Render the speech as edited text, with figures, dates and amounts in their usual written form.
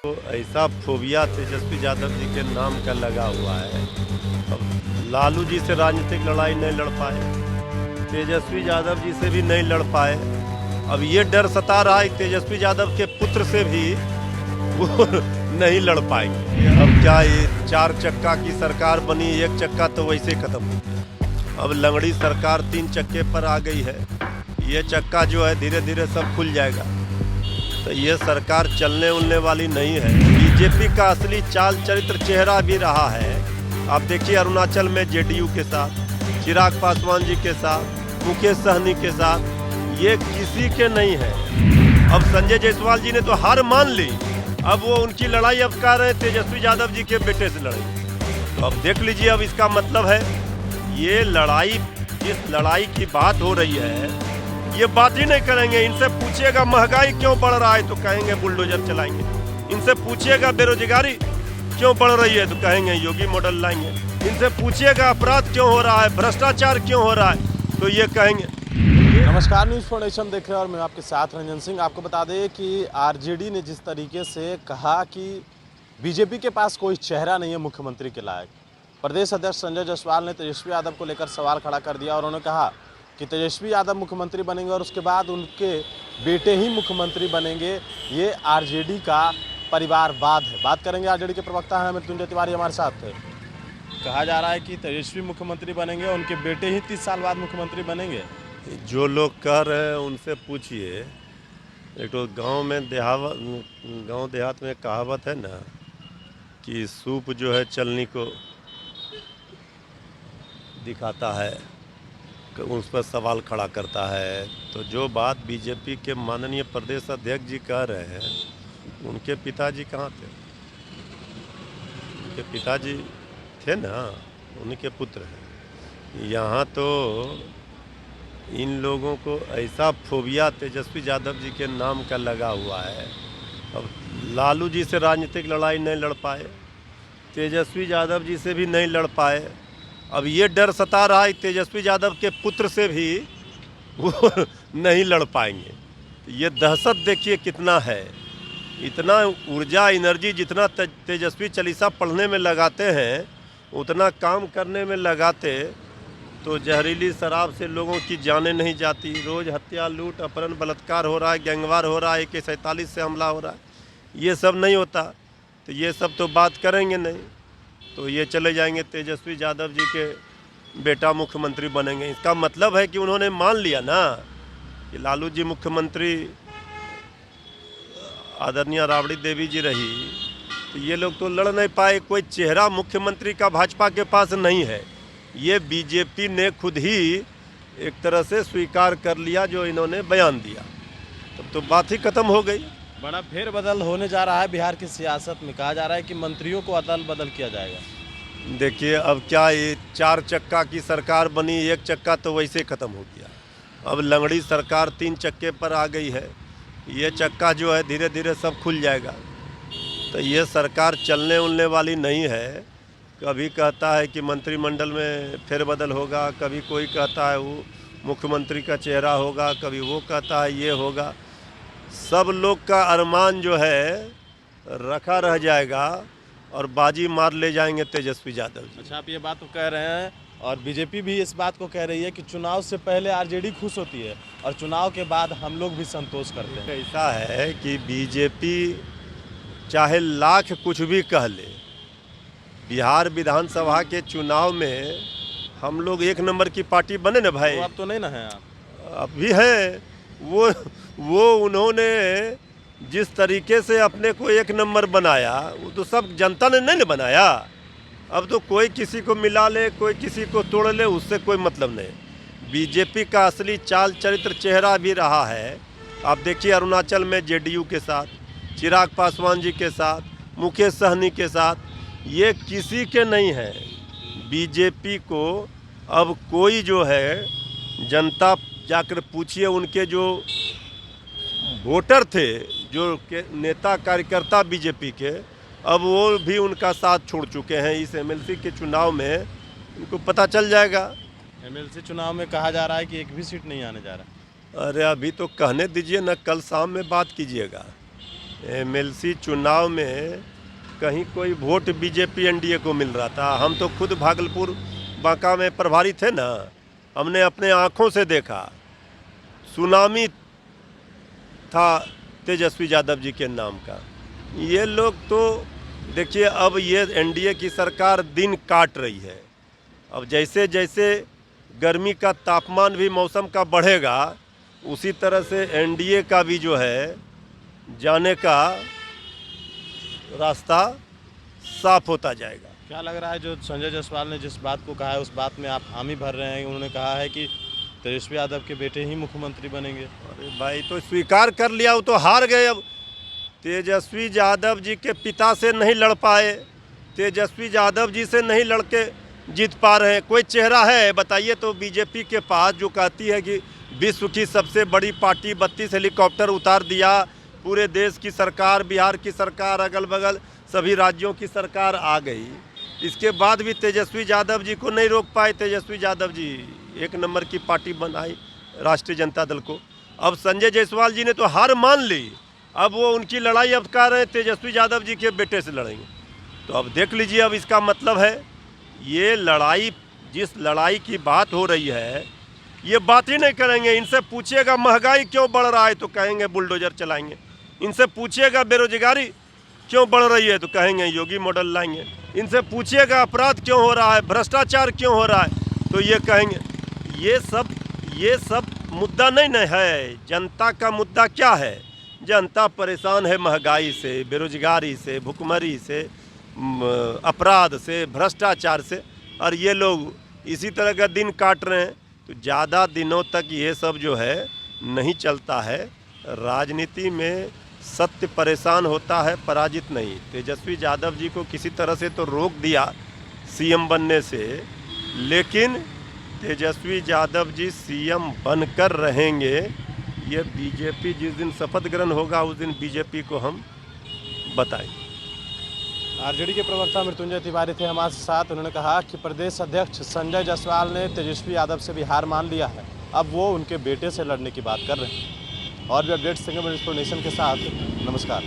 तो ऐसा फोबिया तेजस्वी यादव जी के नाम का लगा हुआ है। अब लालू जी से राजनीतिक लड़ाई नहीं लड़ पाए, तेजस्वी यादव जी से भी नहीं लड़ पाए। अब ये डर सता रहा है तेजस्वी यादव के पुत्र से भी वो नहीं लड़ पाएंगे। अब क्या ये 4 चक्का की सरकार बनी, 1 चक्का तो वैसे खत्म हो गया। अब लंगड़ी सरकार 3 चक्के पर आ गई है। ये चक्का जो है धीरे धीरे सब खुल जाएगा। तो ये सरकार चलने उलने वाली नहीं है। बीजेपी का असली चाल चरित्र चेहरा भी रहा है। आप देखिए अरुणाचल में जेडीयू के साथ, चिराग पासवान जी के साथ, मुकेश सहनी के साथ, ये किसी के नहीं है। अब संजय जायसवाल जी ने तो हार मान ली। अब वो उनकी लड़ाई अब कह रहे हैं तेजस्वी यादव जी के बेटे से लड़ेंगे। तो अब देख लीजिए, अब इसका मतलब है ये लड़ाई, जिस लड़ाई की बात हो रही है, ये बात ही नहीं करेंगे। इनसे पूछिएगा महंगाई क्यों बढ़ रहा है तो कहेंगे बुलडोजर चलाएंगे। इनसे पूछिएगा बेरोजगारी क्यों बढ़ रही है तो कहेंगे योगी मॉडल लाएंगे। इनसे पूछिएगा अपराध क्यों हो रहा है, भ्रष्टाचार क्यों हो रहा है तो ये कहेंगे। नमस्कार, न्यूज़ फाउंडेशन देख रहे हैं और मैं आपके साथ रंजन सिंह। आपको बता दें कि आरजेडी ने जिस तरीके से कहा कि बीजेपी के पास कोई चेहरा नहीं है मुख्यमंत्री के लायक, प्रदेश अध्यक्ष संजय जायसवाल ने तेजस्वी यादव को लेकर सवाल खड़ा कर दिया और उन्होंने कहा कि तेजस्वी यादव मुख्यमंत्री बनेंगे और उसके बाद उनके बेटे ही मुख्यमंत्री बनेंगे। ये आरजेडी का परिवारवाद है। बात करेंगे, आरजेडी के प्रवक्ता हैं मृत्युंजय तिवारी हमारे साथ थे। कहा जा रहा है कि तेजस्वी मुख्यमंत्री बनेंगे, उनके बेटे ही 30 साल बाद मुख्यमंत्री बनेंगे। जो लोग कह रहे हैं उनसे पूछिए। एक तो गांव देहात में कहावत है ना कि सूप जो है चलनी को दिखाता है, उस पर सवाल खड़ा करता है। तो जो बात बीजेपी के माननीय प्रदेश अध्यक्ष जी कह रहे हैं, उनके पिताजी कहाँ थे? उनके पिताजी थे ना, उनके पुत्र हैं। यहाँ तो इन लोगों को ऐसा फोबिया तेजस्वी यादव जी के नाम का लगा हुआ है। अब लालू जी से राजनीतिक लड़ाई नहीं लड़ पाए, तेजस्वी यादव जी से भी नहीं लड़ पाए। अब ये डर सता रहा है तेजस्वी यादव के पुत्र से भी वो नहीं लड़ पाएंगे। ये दहशत देखिए कितना है। इतना ऊर्जा एनर्जी जितना तेजस्वी चालीसा पढ़ने में लगाते हैं, उतना काम करने में लगाते तो जहरीली शराब से लोगों की जानें नहीं जाती। रोज़ हत्या, लूट, अपहरण, बलात्कार हो रहा है, गैंगवार हो रहा है, AK-47 से हमला हो रहा है। ये सब नहीं होता तो ये सब तो बात करेंगे नहीं। तो ये चले जाएंगे तेजस्वी यादव जी के बेटा मुख्यमंत्री बनेंगे। इसका मतलब है कि उन्होंने मान लिया ना कि लालू जी मुख्यमंत्री, आदरणीय राबड़ी देवी जी रही, तो ये लोग तो लड़ नहीं पाए। कोई चेहरा मुख्यमंत्री का भाजपा के पास नहीं है। ये बीजेपी ने खुद ही एक तरह से स्वीकार कर लिया जो इन्होंने बयान दिया। तब तो बात ही खत्म हो गई। बड़ा फेरबदल होने जा रहा है बिहार की सियासत में। कहा जा रहा है कि मंत्रियों को अदल बदल किया जाएगा। देखिए, अब क्या ये 4 चक्का की सरकार बनी, 1 चक्का तो वैसे ख़त्म हो गया। अब लंगड़ी सरकार 3 चक्के पर आ गई है। ये चक्का जो है धीरे धीरे सब खुल जाएगा। तो ये सरकार चलने उलने वाली नहीं है। कभी कहता है कि मंत्रिमंडल में फेरबदल होगा, कभी कोई कहता है वो मुख्यमंत्री का चेहरा होगा, कभी वो कहता है ये होगा। सब लोग का अरमान जो है रखा रह जाएगा और बाजी मार ले जाएंगे तेजस्वी यादव जी। अच्छा, आप ये बात तो कह रहे हैं और बीजेपी भी इस बात को कह रही है कि चुनाव से पहले आरजेडी खुश होती है और चुनाव के बाद हम लोग भी संतोष करते हैं। ऐसा है कि बीजेपी चाहे लाख कुछ भी कह ले, बिहार विधानसभा के चुनाव में हम लोग 1 नंबर की पार्टी बने ना भाई। तो अब तो नहीं ना है आप? अब भी है। वो उन्होंने जिस तरीके से अपने को 1 नंबर बनाया, वो तो सब जनता ने नहीं ना बनाया। अब तो कोई किसी को मिला ले, कोई किसी को तोड़ ले, उससे कोई मतलब नहीं। बीजेपी का असली चाल चरित्र चेहरा भी रहा है। आप देखिए अरुणाचल में जेडीयू के साथ, चिराग पासवान जी के साथ, मुकेश सहनी के साथ, ये किसी के नहीं है। बीजेपी को अब कोई जो है, जनता जाकर पूछिए, उनके जो वोटर थे, जो के नेता कार्यकर्ता बीजेपी के, अब वो भी उनका साथ छोड़ चुके हैं। इस MLC के चुनाव में उनको पता चल जाएगा। MLC चुनाव में कहा जा रहा है कि एक भी सीट नहीं आने जा रहा। अरे अभी तो कहने दीजिए ना, कल शाम में बात कीजिएगा। एमएलसी चुनाव में कहीं कोई वोट बीजेपी एनडीए को मिल रहा था। हम तो खुद भागलपुर बांका में प्रभारी थे ना, हमने अपने आँखों से देखा। सुनामी था तेजस्वी यादव जी के नाम का। ये लोग तो देखिए, अब ये एनडीए की सरकार दिन काट रही है। अब जैसे जैसे गर्मी का तापमान भी मौसम का बढ़ेगा, उसी तरह से एनडीए का भी जो है जाने का रास्ता साफ होता जाएगा। क्या लग रहा है जो संजय जायसवाल ने जिस बात को कहा है उस बात में आप हामी भर रहे हैं? उन्होंने कहा है कि तेजस्वी यादव के बेटे ही मुख्यमंत्री बनेंगे। अरे भाई, तो स्वीकार कर लिया, वो तो हार गए। अब तेजस्वी यादव जी के पिता से नहीं लड़ पाए, तेजस्वी यादव जी से नहीं लड़के जीत पा रहे हैं। कोई चेहरा है बताइए तो बीजेपी के पास जो कहती है कि विश्व की सबसे बड़ी पार्टी, 32 हेलीकॉप्टर उतार दिया, पूरे देश की सरकार, बिहार की सरकार, अगल बगल सभी राज्यों की सरकार आ गई, इसके बाद भी तेजस्वी यादव जी को नहीं रोक पाए। तेजस्वी यादव जी एक नंबर की पार्टी बनाई राष्ट्रीय जनता दल को। अब संजय जायसवाल जी ने तो हार मान ली, अब वो उनकी लड़ाई अब कह रहे हैं तेजस्वी यादव जी के बेटे से लड़ेंगे। तो अब देख लीजिए, अब इसका मतलब है ये लड़ाई, जिस लड़ाई की बात हो रही है, ये बात ही नहीं करेंगे। इनसे पूछिएगा महंगाई क्यों बढ़ रहा है तो कहेंगे बुलडोजर चलाएंगे। इनसे पूछिएगा बेरोजगारी क्यों बढ़ रही है तो कहेंगे योगी मॉडल लाएंगे। इनसे पूछिएगा अपराध क्यों हो रहा है, भ्रष्टाचार क्यों हो रहा है तो ये कहेंगे। ये सब मुद्दा नहीं है। जनता का मुद्दा क्या है? जनता परेशान है महंगाई से, बेरोजगारी से, भुखमरी से, अपराध से, भ्रष्टाचार से, और ये लोग इसी तरह का दिन काट रहे हैं। तो ज़्यादा दिनों तक ये सब जो है नहीं चलता है। राजनीति में सत्य परेशान होता है, पराजित नहीं। तेजस्वी यादव जी को किसी तरह से तो रोक दिया सीएम बनने से, लेकिन तेजस्वी यादव जी सीएम बनकर रहेंगे। ये बीजेपी जिस दिन शपथ ग्रहण होगा उस दिन बीजेपी को हम बताएंगे। आरजेडी के प्रवक्ता मृत्युंजय तिवारी थे हमारे साथ। उन्होंने कहा कि प्रदेश अध्यक्ष संजय जायसवाल ने तेजस्वी यादव से भी हार मान लिया है, अब वो उनके बेटे से लड़ने की बात कर रहे हैं। और भी अपडेट्स देंगे नेशन के साथ। नमस्कार।